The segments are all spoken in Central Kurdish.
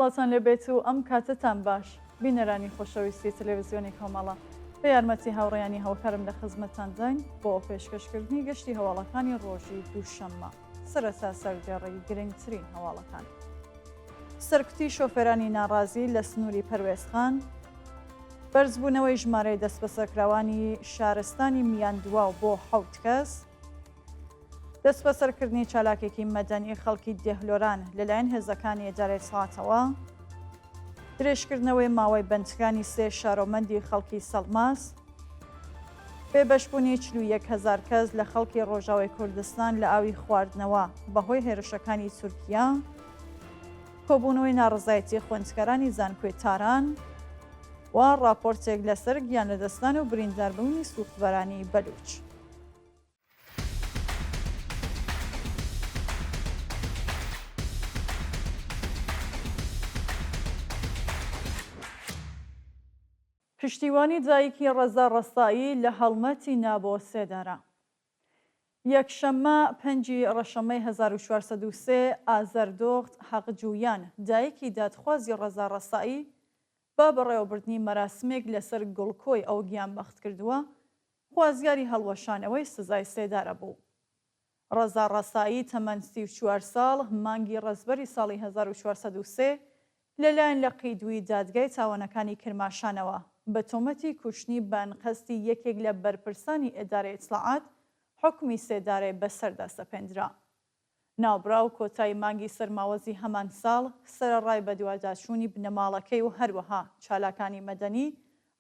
سڵاتان لێبێت و ئەم کاتتان باش بینەرانی خۆشەویستی تەلەڤیزیۆنی کۆمەڵە بە یارمەتی هاوڕێیانی هەوکارم لە خزمەتتان دەین بۆ پێشکەشکردنی گەشتی هەواڵەکانی ڕۆژی دووشەممە سەرەتا سەرگەڕی گرنگترین هەواڵەکان. سەرکوتی شۆفێرانی ناڕازی لە سنووری پەروێزخان، بەرزبوونەوەی ژمارەی دەست بەسەرکراوانی شارستانی میاندواو بۆ 7 کەس، دەست بەسەرکردنی چالاکێکی مەدەنی خەڵکی دێهلۆران لەلایەن هێزەکانی ئێدارەی سڵاتەوە، درێژکردنەوەی ماوەی بەندەکانی 3 شارۆمەندی خەڵکی سەڵماس، بێبەشبوونی 41,000 کەس لە خەڵکی ڕۆژاوای کوردستان لە ئاوی خواردنەوە بەهۆی هێرشەکانی تورکیا، کۆبوونەوەی ناڕزایەتی خوێندکارانی زانکۆی تاران و راپۆرتێک لەسەر گیانلەدەستان و برینداربوونی سوختبەرانی بەلوچ. پشتیوانی دایکی ڕەزا ڕەستایی لە هەڵمەتی نابۆ سێدارە. یەکشەممە 5 ڕەشەمەی 1403 ئازەردۆخت حەقجوویان دایکی دادخوازی ڕەزا ڕەستایی با بەڕێوەبردنی مەراسمێک لەسەر گوڵکۆی ئەو گیانبەخت کردووە خوازیاری هەڵوەشانەوەی سزای سێدارە بوو. ڕەزا ڕەستایی تەمەن 34 ساڵ مانگی ڕەزبەری ساڵی 1403 لەلایەن لە قیدووی دادگای چاوەنەکانی کرماشانەوە بە تۆمەتی کوشتنی بانقەستی یەکێک لە بەرپرسانی ئێدارەی ئیتلاعات حکمی سێدارێ بەسەردا سەپێنرا. ناوبراو کۆتایی مانگی سەرماوەزی هەمان ساڵ سەرەڕای بە دوواداچوونی بنەماڵەکەی و هەروەها چالاکانی مەدەنی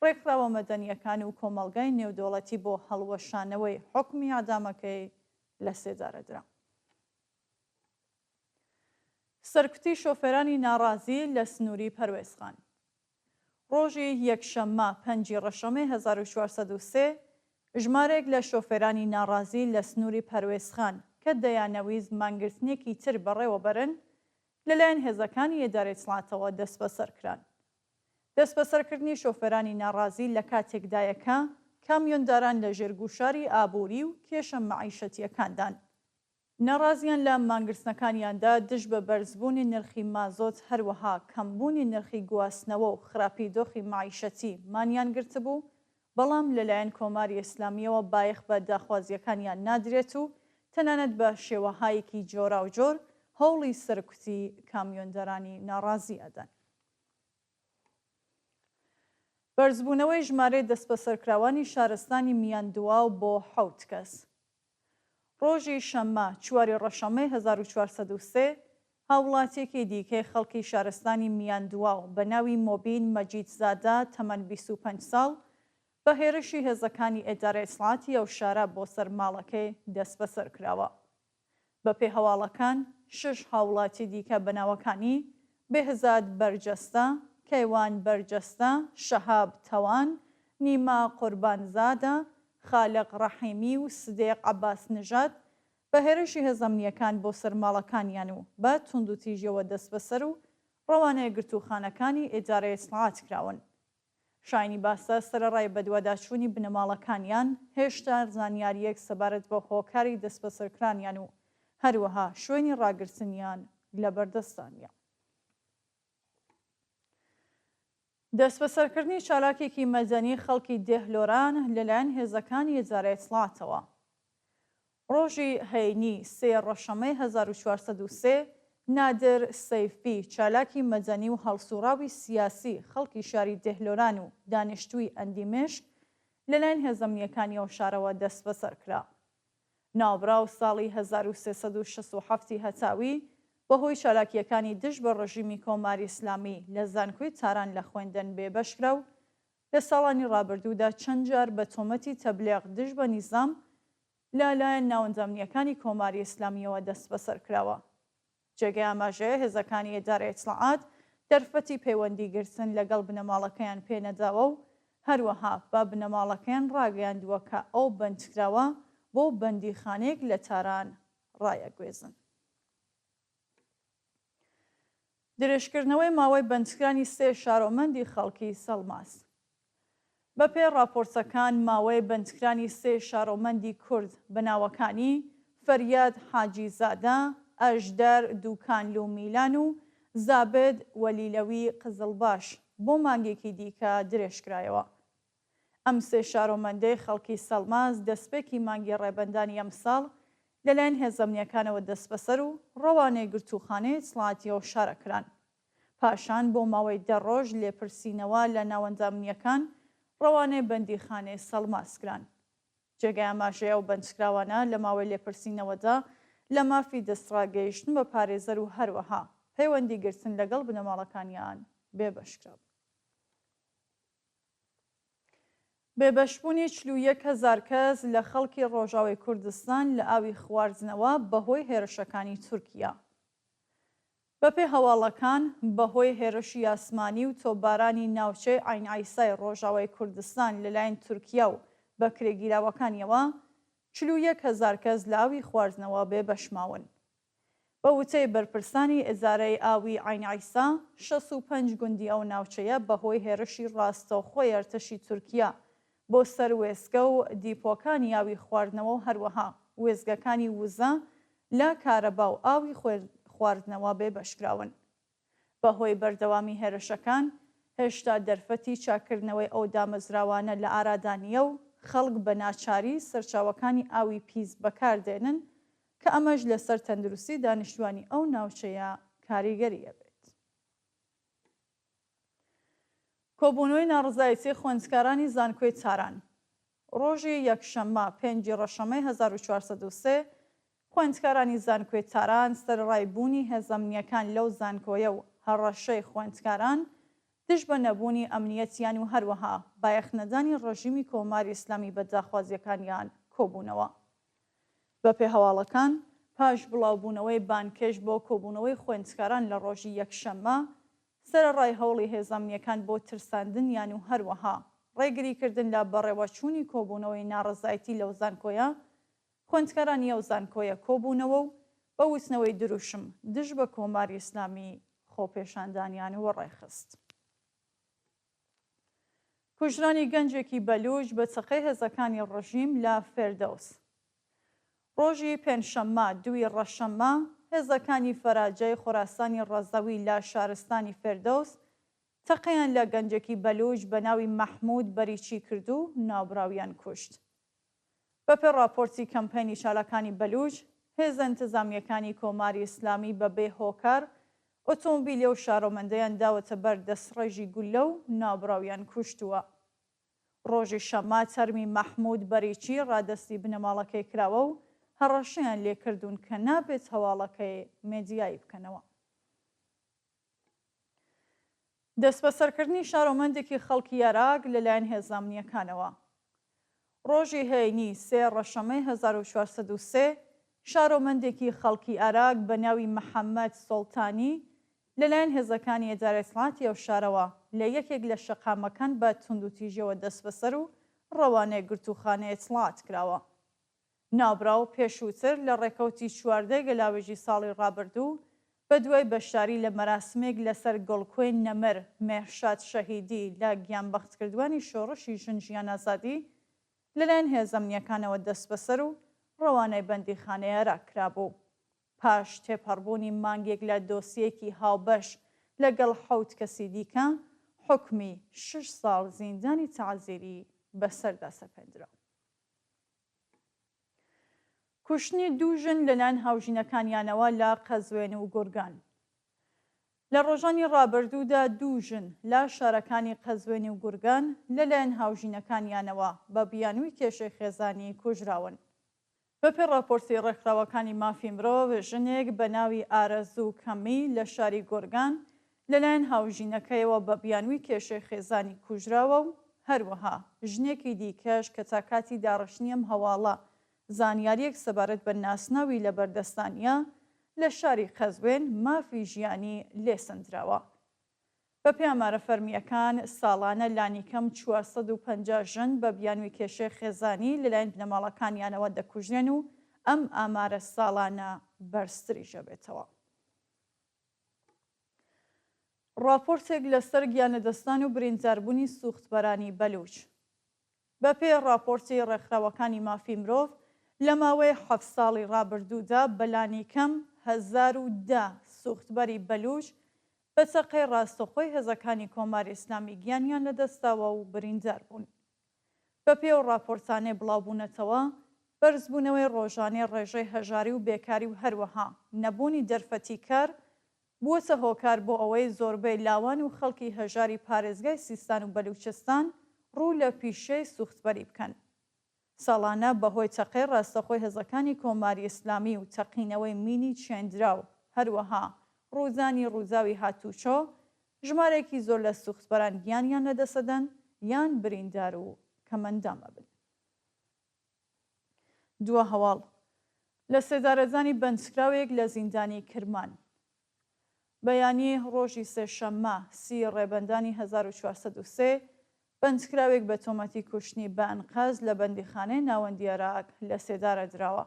ڕێکخراوە مەدەنیەکان و کۆمەڵگای نێودەوڵەتی بۆ هەڵوەشانەوەی حکمی ئەعدامەکەی لە سێدارەدرا. سەرکوتی شۆفێرانی ناڕازی لە سنووری پەروێزخان. ڕۆژی یەکشەممە 5 ڕەشەمەی 1403 ژمارێک لە شۆفێرانی ناڕازی لە سنووری پەروێزخان کە دەیانەویست مانگرتنێکی تر بەڕێوەبەرن لەلایەن هێزەکانی ئێدارەی سڵاتەوە دەست بەسەرکران. دەست بەسەرکردنی شۆفێرانی ناڕازی لە کاتێکدایەکە کامیۆنداران لە ژێرگوشاری ئابووری و کێشە مەعیشەتیەکاندان. ناڕازیان لە مانگرتنەکانیاندا دژ بە بەرزبوونی نرخی مازۆت هەروەها کەمبوونی نرخی گواستنەوە و خراپی دۆخی مەعیشەتی مانیان گرتبوو، بەڵام لەلایەن کۆماری ئیسلامیەوە بایەخ بە داخوازیەکانیان نادرێت و تەنانەت بە شێوەهایەکی جۆراوجۆر هەوڵی سەرکوتی کامیۆندەرانی ناڕازی ئەدەن. بەرزبوونەوەی ژمارەی دەست بەسەرکراوانی شارستانی میاندواو بۆ 7 کەس. ڕۆژی شەممە 4 ڕەشەمەی 1403 هاوڵاتیەکی دیکەی خەڵکی شارستانی میاندواو بە ناوی مۆبین مەجیدزادە تەمەن 25 ساڵ بە هێرشی هێزەکانی ئێدارەی ئیسڵاتی ئەو شارە بۆ سەر ماڵەکەی دەست بەسەر کراوە. بە پێی هەواڵەکان 6 هاوڵاتی دیکە بەناوەکانی بێهزاد بەرجەستە، کەیوان بەرجەستە، شەهاب تەوان، نیما قوربانزادە، خالق ڕەحیمی و سدێق عەباس نژاد بە هێرشی هێزەمنیەکان بۆ سەرماڵەکانیان و بە توندوتیژیەوە دەست بەسەر و ڕەوانەیە گرتوخانەکانی ئێدارەی ئیسڵات کراون. شاینی باسە سەرەڕای بە دوواداچوونی بنەماڵەکانیان هێشتا زانیاریەک سەبارەت بە هۆکاری دەست بەسەرکرانیان و هەروەها شوێنی ڕاگرتنیان لە بەردەستانیە. دەست بەسەرکردنی چالاکێکی مەدەنی خەڵکی دێهلۆران لەلایەن هێزەکانی ئێدارەی ئیسڵاتەوە. ڕۆژی هەینی 3 ڕەشەمەی 1403 نادر سەیفی چالاکی مەدەنی و هەڵسوڕاوی سیاسی خەڵکی شاری دێهلۆران و دانیشتووی ئەندیمشک لەلایەن هێزەمنیەکانی ئەو شارەوە دەست بەسەرکرا. ناوبراو ساڵی 1367 هەتاوی بەهۆی چالاکیەکانی دژ بە ڕژیمی کۆماری ئیسلامی لە زانکۆی تاران لە خوێندن بێبەشکرا و لە ساڵانی ڕابردوودا چەند جار بە تۆمەتی تەبلیغ دژ بە نیزام لەلایەن ناوەندەمنیەکانی کۆماری ئیسلامیەوە دەست بەسەر کراوە. جێگەی ئاماژەیە هێزەکانی ئێدارەی ئیتلاعات دەرفەتی پەیوەندیگرتن لەگەڵ بنەماڵەکەیان پێنەداوە و هەروەها با بنەماڵەکەیان ڕاگەیاندووە کە ئەو بەندکراوە بۆ بەندیخانەیەک لە تاران ڕایەگوێزن. درێژکردنەوەی ماوەی بەندکرانی 3 شارۆمەندی خەڵکی سەڵماس. بە پێی راپۆرتەکان ماوەی بەندکرانی 3 شارۆمەندی کورد بەناوەکانی فەریاد حاجیزادە، ئەژدەر دووکانلو میلان و زابد وەلیلەوی قزڵباش بۆ مانگێکی دیکە درێژکرایەوە. ئەم سێ شارۆمەندەی خەڵکی سەلماس دەستپێکی مانگی ڕێبەندانی ئەم ساڵ لەلایەن هێزەمنیەکانەوە دەست بەسەر و ڕەوانەی گرتوخانەی سڵاتیەوە شارەکران. پاشان بۆ ماوەی 10 ڕۆژ لێپرسینەوە لە ناوەندامنیەکان ڕەوانەی بەندیخانەی سەلماسکران. جێگای ئاماژەیە و بەندکراوانە لە ماوەی لێپرسینەوەدا لە مافی دەستڕاگەیشتن بە پارێزەر و هەروەها پەیوەندی گرتن لەگەڵ بنەماڵەکانیان بێبەشکرا. بێبەشبوونی 41,000 کەس لە خەڵکی ڕۆژاوای کوردستان لە ئاوی خواردنەوە بەهۆی هێرشەکانی تورکیا. بەپێی هەواڵەکان بەهۆی هێرشی ئاسمانی و تۆبارانی ناوچەی عین عیسای ڕۆژاوای کوردستان لەلایەن تورکیا و بەکرێگیراوەکانیەوە 41,000 کەس لە ئاوی خواردنەوە بێبەشماون. بە وتەی بەرپرسانی ئێزارەی ئاوی عین عیسا 65 گوندی ئەو ناوچەیە بەهۆی هێرشی ڕاستەوخۆی ئەرتەشی تورکیا بۆ سەر وێستگە و دیپۆکانی ئاوی خواردنەوە و هەروەها وێزگەکانی وزە لە کارەبا و ئاوی خواردنەوە بێبەشکراون. بەهۆی بەردەوامی هێرشەکان هێشتا دەرفەتی چاکردنەوەی ئەو دامەزراوانە لە ئارادا نیە و خەڵک بە ناچاری سەرچاوەکانی ئاوی پیس بەکاردێنن کە ئەمەش لەسەر تەندروستی دانیشتوانی ئەو ناوچەیە کاریگەریە بێت. کۆبوونەوەی ناڕزایەتی خوێندکارانی زانکۆی چاران. ڕۆژی یەکشەممە 5 ڕەشەمەی 1403 خوێندکارانی زانکۆی چاران سەرڕایبوونی هێزەمنیەکان لەو زانکۆیە و هەڕەشەی خوێندکاران دژ بە نەبوونی ئەمنیەتیان و هەروەها بایەخنەدانی ڕژیمی کۆماری ئیسلامی بە داخوازیەکانیان کۆبوونەوە. بەپێی هەواڵەکان پاش بڵاوبوونەوەی بانکێش بۆ کۆبوونەوەی خوێندکاران لە ڕۆژی یەکشەممە سەرڕای هەوڵی هێزەمنیەکان بۆ ترساندنیان و هەروەها ڕێگریکردن لە بەڕێوەچوونی کۆبوونەوەی ناڕزایەتی لەو زانکۆیە خوێندکارانی ئەو زانکۆیە کۆبوونەوە و بە وتنەوەی دروشم دژ بە کۆماری ئیسلامی خۆپێشاندانیان وەڕێخست. کوژرانی گەنجێکی بەلوچ بە چەقەی هێزەکانی ڕژیم لە فێردەوس. ڕۆژی پێنجشەممە 2 ڕەشەممە هێزەکانی فەراجەی خۆراسانی ڕەزەوی لە شارستانی فێردەوس تەقەیان لە گەنجێکی بەلوچ بە ناوی مەحموود بەریچی کرد و ناوبراویان کوشت. بەپێی راپۆرتی کەمپەینی چالاکانی بەلوچ هێزە ئینتیزامیەکانی کۆماری ئیسلامی بەبێ هۆکار ئۆتۆمبیلە و شارۆمەندەیان داوەتە بەر دەستڕێژی گولە و ناوبراویان کوشتووە. ڕۆژی شەممە تەرمی مەحموود بەریچی ڕادەستی بنەماڵەکەی کراوە و هەڕەشەیان لێکردوون کە نابێت هەواڵەکەی مێدیایی بکەنەوە. دەست بەسەرکردنی شارۆمەندێکی خەڵکی عێراق لەلایەن هێزەمنیەکانەوە. ڕۆژی هەینی 3 ڕەشەمەی 1403 شارۆمەندێکی خەڵکی عێراق بە ناوی محەممەد سۆڵتانی لەلایەن هێزەکانی ئێدارەی سڵاتی ئەو شارەوە لە یەکێک لە شەقامەکان بە توندوتیژەوە دەست بەسەر و ڕەوانەی گرتوخانەیە سڵات کراوە. ناوبراو پێشووتر لە ڕێکەوتی 14 گەلاوێژی ساڵی ڕابردوو بە دوای بەشداری لە مەراسمێک لەسەر گۆڵکۆی نەمەر مێرشاد شەهیدی لە گیانبەختکردوانی شۆڕشی ژن ژیان ئازادی لەلایەن هێزەمنیەکانەوە دەست بەسەر و ڕەوانەی بەندیخانەیە ڕاکرابوو. پاش تێپەڕبوونی مانگێک لە دۆسیەکی هاوبەش لەگەڵ 7 کەسی دیکە حکمی 6 ساڵ زیندانی تەعزیری بەسەردا سەپێنرا. کوشتنی 2 ژن لەلایەن هاوژینەکانیانەوە لە قەزوێن و گورگان. لە ڕۆژانی ڕابردوودا 2 ژن لە شارەکانی قەزوێنی و گورگان لەلایەن هاوژینەکانیانەوە بە بیانووی کێشەی خێزانی کوژراون. بەپێی راپۆرتی ڕێکخراوەکانی مافی مرۆڤ ژنێک بە ناوی ئارەزوو کەمی لە شاری گۆرگان لەلایەن هاوژینەکەیەوە بە بیانووی کێشەی خێزانی کوژراوە و هەروەها ژنێکی دیکەش کە تا کاتی داڕشنیم هەواڵە زانیاریەک سەبارەت بە ناسناوی لە بەردەستانیە لە شاری قەزوێن مافی ژیانی لێسەندراوە. بەپێی ئامارە فەرمیەکان ساڵانە لانیکەم 450 ژن بە بیانووی کێشەی خێزانی لەلایەن بنەماڵەکانیانەوە دەکوژێن و ئەم ئامارە ساڵانە بەرزتریشە بێتەوە. راپۆرتێک لەسەر گیانەدەستان و برینداربوونی سوختبەرانی بەلوچ. بەپێی راپۆرتی ڕێکخراوەکانی مافی مرۆڤ لە ماوەی 7 ساڵی ڕابردوودا بەلانیکەم 1010 سوختبەری بەلوچ بە چەقەی ڕاستەخۆی هێزەکانی کۆماری ئیسلامی گیانیان لەدەستاوە و بریندار بوون. بە پێو ڕاپۆرتانێ بڵاوبوونەتەوە بەرزبوونەوەی ڕۆژانەی ڕێژەی هەژاری و بێکاری و هەروەها نەبوونی دەرفەتی کار بووەتە هۆکار بۆ ئەوەی زۆربەی لاوان و خەڵکی هەژاری پارێزگای سیستان و بەلوچستان ڕوو لە پیشەی سوختبەری بکەن. ساڵانە بەهۆی چەقەی ڕاستەخۆی هێزەکانی کۆماری ئیسلامی و تەقینەوەی مینی چێندراو هەروەها ڕووزانی ڕووزاوی هاتوچۆ ژمارێکی زۆر لە سوختبەران گیانیان لەدەسەدەن یان بریندار و کەمەندامە بن. دووە هەواڵ لە سێدارەزانی بەندکراوێک لە زیندانی کرمان. بەیانی ڕۆژی سێشەممە 30 ڕێبەندانی 1403 بەندکراوێک بە تۆمەتی کوشتنی بە ئەنقاز لە بەندیخانەی ناوەندی عێراق لە سێدارە درراوە.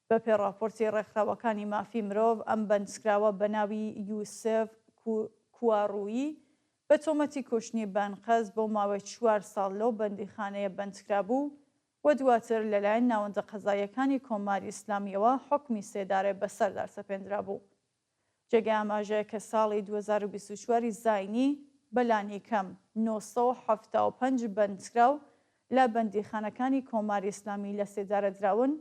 بە پێ ڕاپۆرتی ڕێکخراوەکانی مافی مرۆڤ ئەم بەندکراوە بە ناوی یوسف کوواڕوویی بە تۆمەتی کوشتنی بە ئەنقاز بۆ ماوەی 4 ساڵ لەو بەندیخانەیە بەندکرا بوو و دواتر لەلایەن ناوەندە قەزاییەکانی کۆماری ئیسلامیەوە حکمی سێدارێ بەسەردا سەپێنرا بوو. جێگەی ئاماژەیە کە ساڵی 2024 زاینی بەلانی کەم 975 بەندکراو لە بەندیخانەکانی کۆماری ئیسلامی لە سێدارە دراون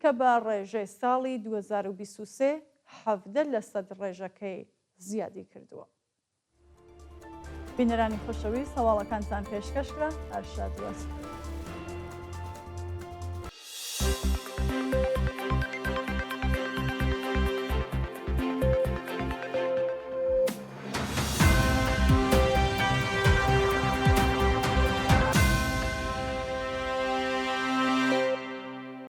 کە بە ڕێژەی ساڵی 2023 17% ڕێژەکەی زیادی کردووە. بینەرانی خۆشەویست هەواڵەکانتان پێشکەشکرا ئەرشاد وەسپ.